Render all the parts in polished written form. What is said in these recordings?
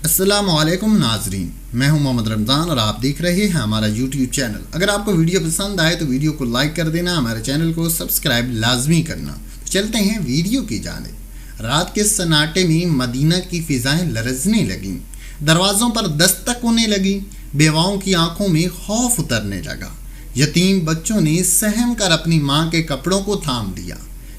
السلام علیکم ناظرین، میں ہوں محمد رمضان اور آپ دیکھ رہے ہیں ہمارا یوٹیوب چینل۔ اگر آپ کو ویڈیو پسند آئے تو ویڈیو کو لائک کر دینا، ہمارے چینل کو سبسکرائب لازمی کرنا۔ چلتے ہیں ویڈیو کی جانب۔ رات کے سناٹے میں مدینہ کی فضائیں لرزنے لگیں، دروازوں پر دستک ہونے لگی، بیواؤں کی آنکھوں میں خوف اترنے لگا۔ یتیم بچوں نے سہم کر اپنی ماں کے کپڑوں کو تھام دیا،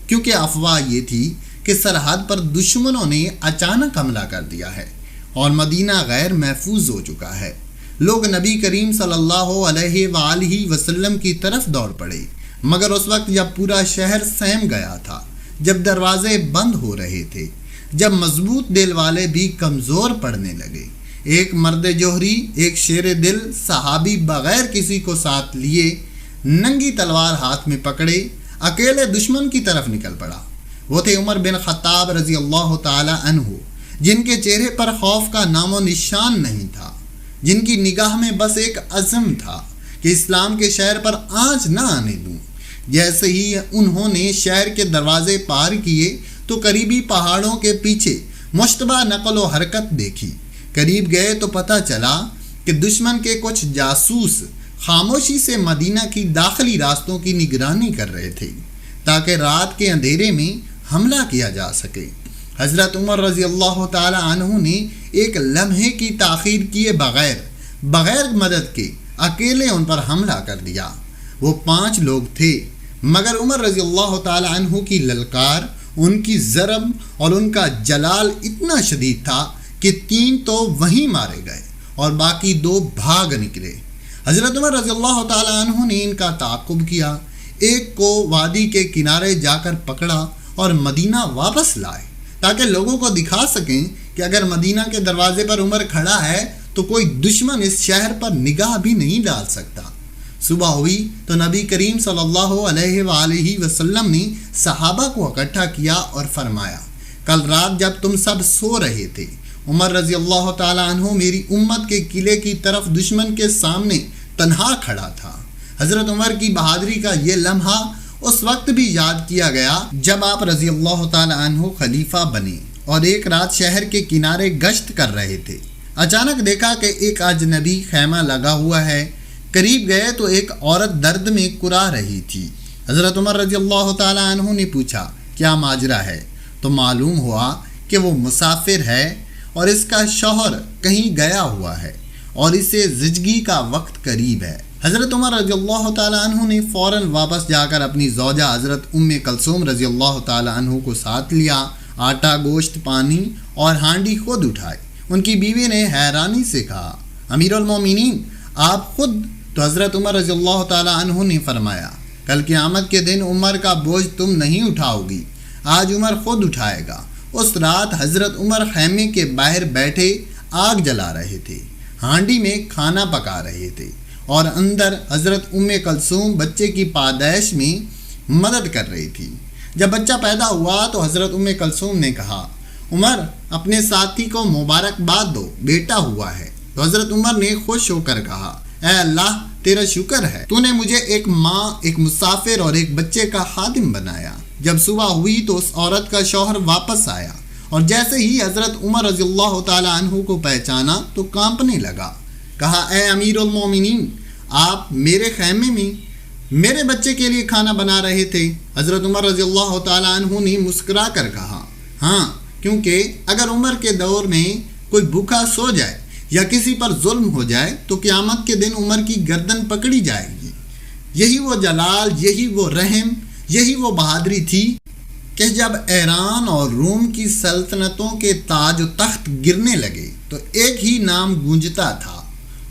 کیونکہ افواہ یہ تھی کہ سرحد پر دشمنوں نے اچانک حملہ کر دیا ہے اور مدینہ غیر محفوظ ہو چکا ہے۔ لوگ نبی کریم صلی اللہ علیہ وآلہ وسلم کی طرف دوڑ پڑے، مگر اس وقت جب پورا شہر سہم گیا تھا، جب دروازے بند ہو رہے تھے، جب مضبوط دل والے بھی کمزور پڑنے لگے، ایک مرد جوہری، ایک شیر دل صحابی بغیر کسی کو ساتھ لیے، ننگی تلوار ہاتھ میں پکڑے، اکیلے دشمن کی طرف نکل پڑا۔ وہ تھے عمر بن خطاب رضی اللہ تعالی عنہ، جن کے چہرے پر خوف کا نام و نشان نہیں تھا، جن کی نگاہ میں بس ایک عزم تھا کہ اسلام کے شہر پر آنچ نہ آنے دوں۔ جیسے ہی انہوں نے شہر کے دروازے پار کیے تو قریبی پہاڑوں کے پیچھے مشتبہ نقل و حرکت دیکھی۔ قریب گئے تو پتہ چلا کہ دشمن کے کچھ جاسوس خاموشی سے مدینہ کی داخلی راستوں کی نگرانی کر رہے تھے تاکہ رات کے اندھیرے میں حملہ کیا جا سکے۔ حضرت عمر رضی اللہ تعالی عنہ نے ایک لمحے کی تاخیر کیے بغیر مدد کے اکیلے ان پر حملہ کر دیا۔ وہ 5 لوگ تھے، مگر عمر رضی اللہ تعالی عنہ کی للکار، ان کی ضرب اور ان کا جلال اتنا شدید تھا کہ 3 تو وہیں مارے گئے اور باقی 2 بھاگ نکلے۔ حضرت عمر رضی اللہ تعالی عنہ نے ان کا تعاقب کیا، ایک کو وادی کے کنارے جا کر پکڑا اور مدینہ واپس لائے تاکہ لوگوں کو دکھا سکیں کہ اگر مدینہ کے دروازے پر عمر کھڑا ہے تو کوئی دشمن اس شہر پر نگاہ بھی نہیں ڈال سکتا۔ صبح ہوئی تو نبی کریم صلی اللہ علیہ وآلہ وسلم نے صحابہ کو اکٹھا کیا اور فرمایا، کل رات جب تم سب سو رہے تھے، عمر رضی اللہ تعالی عنہ میری امت کے قلعے کی طرف دشمن کے سامنے تنہا کھڑا تھا۔ حضرت عمر کی بہادری کا یہ لمحہ اس وقت بھی یاد کیا گیا جب آپ رضی اللہ تعالی عنہ خلیفہ بنے اور ایک رات شہر کے کنارے گشت کر رہے تھے۔ اچانک دیکھا کہ ایک اجنبی خیمہ لگا ہوا ہے۔ قریب گئے تو ایک عورت درد میں کرا رہی تھی۔ حضرت عمر رضی اللہ تعالی عنہ نے پوچھا، کیا ماجرا ہے؟ تو معلوم ہوا کہ وہ مسافر ہے اور اس کا شوہر کہیں گیا ہوا ہے اور اسے زچگی کا وقت قریب ہے۔ حضرت عمر رضی اللہ تعالی عنہ نے فوراً واپس جا کر اپنی زوجہ حضرت ام کلثوم رضی اللہ تعالی عنہ کو ساتھ لیا۔ آٹا، گوشت، پانی اور ہانڈی خود اٹھائے۔ ان کی بیوی نے حیرانی سے کہا، امیر المومنین آپ خود؟ تو حضرت عمر رضی اللہ تعالی عنہ نے فرمایا، کل قیامت کے دن عمر کا بوجھ تم نہیں اٹھاؤ گی، آج عمر خود اٹھائے گا۔ اس رات حضرت عمر خیمے کے باہر بیٹھے آگ جلا رہے تھے، ہانڈی میں کھانا پکا رہے تھے اور اندر حضرت ام کلثوم بچے کی پادائش میں مدد کر رہی تھی۔ جب بچہ پیدا ہوا تو حضرت ام کلثوم نے کہا، عمر اپنے ساتھی کو مبارکباد دو، بیٹا ہوا ہے۔ تو حضرت عمر نے خوش ہو کر کہا، اے اللہ تیرا شکر ہے، تو نے مجھے ایک ماں، ایک مسافر اور ایک بچے کا خادم بنایا۔ جب صبح ہوئی تو اس عورت کا شوہر واپس آیا اور جیسے ہی حضرت عمر رضی اللہ تعالی عنہ کو پہچانا تو کانپنے لگا۔ کہا، اے امیر المومنین آپ میرے خیمے میں میرے بچے کے لیے کھانا بنا رہے تھے؟ حضرت عمر رضی اللہ تعالی عنہ نے مسکرا کر کہا، ہاں، کیونکہ اگر عمر کے دور میں کوئی بھوکا سو جائے یا کسی پر ظلم ہو جائے تو قیامت کے دن عمر کی گردن پکڑی جائے گی۔ یہی وہ جلال، یہی وہ رحم، یہی وہ بہادری تھی کہ جب ایران اور روم کی سلطنتوں کے تاج و تخت گرنے لگے تو ایک ہی نام گونجتا تھا،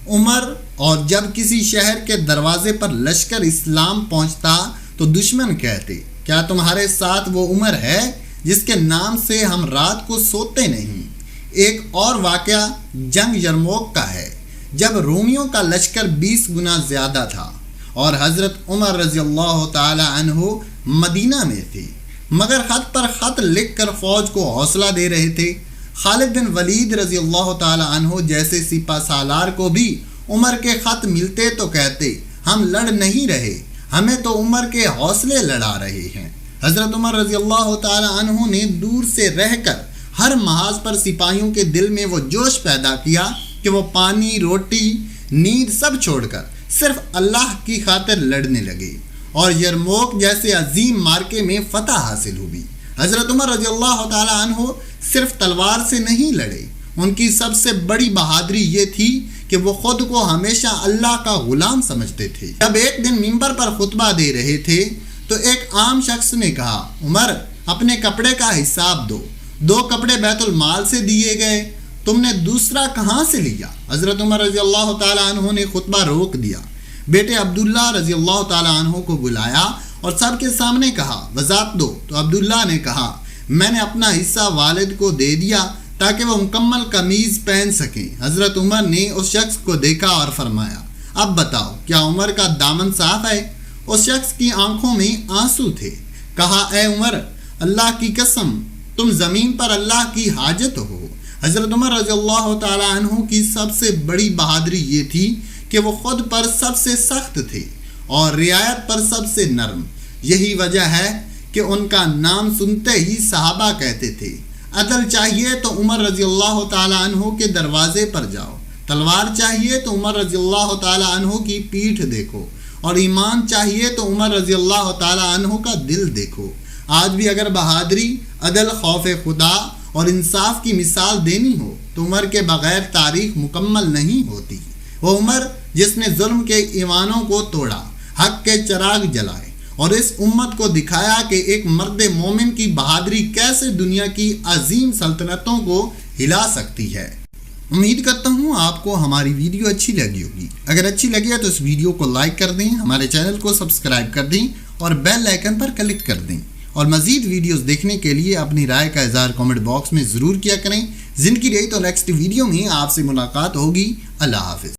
عمر۔ اور جب کسی شہر کے دروازے پر لشکر اسلام پہنچتا تو دشمن کہتے، کیا تمہارے ساتھ وہ عمر ہے جس کے نام سے ہم رات کو سوتے نہیں؟ ایک اور واقعہ جنگ یرموک کا ہے، جب رومیوں کا لشکر 20 گنا زیادہ تھا اور حضرت عمر رضی اللہ تعالی عنہ مدینہ میں تھے، مگر خط پر خط لکھ کر فوج کو حوصلہ دے رہے تھے۔ خالد بن ولید رضی اللہ تعالی عنہ جیسے سپہ سالار کو بھی عمر کے خط ملتے تو کہتے، ہم لڑ نہیں رہے، ہمیں تو عمر کے حوصلے لڑا رہے ہیں۔ حضرت عمر رضی اللہ تعالی عنہ نے دور سے رہ کر ہر محاذ پر سپاہیوں کے دل میں وہ جوش پیدا کیا کہ وہ پانی، روٹی، نیند سب چھوڑ کر صرف اللہ کی خاطر لڑنے لگے، اور یرموک جیسے عظیم مارکے میں فتح حاصل ہوئی۔ حضرت عمر رضی اللہ تعالیٰ عنہ صرف تلوار سے نہیں لڑے، ان کی سب سے بڑی بہادری یہ تھی کہ وہ خود کو ہمیشہ اللہ کا غلام سمجھتے تھے۔ جب ایک دن منبر پر خطبہ دے رہے تھے تو ایک عام شخص نے کہا، عمر اپنے کپڑے کا حساب دو، 2 کپڑے بیت المال سے دیے گئے، تم نے دوسرا کہاں سے لیا؟ حضرت عمر رضی اللہ تعالیٰ عنہ نے خطبہ روک دیا، بیٹے عبداللہ رضی اللہ تعالیٰ عنہ کو بلایا اور سب کے سامنے کہا، وضاحت دو۔ تو عبداللہ نے کہا، میں نے اپنا حصہ والد کو دے دیا تاکہ وہ مکمل قمیض پہن سکیں۔ حضرت عمر نے اس شخص کو دیکھا اور فرمایا، اب بتاؤ کیا عمر کا دامن صاف ہے؟ اس شخص کی آنکھوں میں آنسو تھے۔ کہا، اے عمر، اللہ کی قسم تم زمین پر اللہ کی حاجت ہو۔ حضرت عمر رضی اللہ تعالیٰ عنہ کی سب سے بڑی بہادری یہ تھی کہ وہ خود پر سب سے سخت تھے اور رعایت پر سب سے نرم۔ یہی وجہ ہے کہ ان کا نام سنتے ہی صحابہ کہتے تھے، عدل چاہیے تو عمر رضی اللہ تعالیٰ عنہ کے دروازے پر جاؤ، تلوار چاہیے تو عمر رضی اللہ تعالیٰ عنہ کی پیٹھ دیکھو، اور ایمان چاہیے تو عمر رضی اللہ تعالیٰ عنہ کا دل دیکھو۔ آج بھی اگر بہادری، عدل، خوف خدا اور انصاف کی مثال دینی ہو تو عمر کے بغیر تاریخ مکمل نہیں ہوتی۔ وہ عمر جس نے ظلم کے ایوانوں کو توڑا، حق کے چراغ جلائے اور اس امت کو دکھایا کہ ایک مرد مومن کی بہادری کیسے دنیا کی عظیم سلطنتوں کو ہلا سکتی ہے۔ امید کرتا ہوں آپ کو ہماری ویڈیو اچھی لگی ہوگی۔ اگر اچھی لگی ہے تو اس ویڈیو کو لائک کر دیں، ہمارے چینل کو سبسکرائب کر دیں اور بیل آئیکن پر کلک کر دیں، اور مزید ویڈیوز دیکھنے کے لیے اپنی رائے کا اظہار کامنٹ باکس میں ضرور کیا کریں۔ زندگی رہی تو نیکسٹ ویڈیو میں آپ سے ملاقات ہوگی۔ اللہ حافظ۔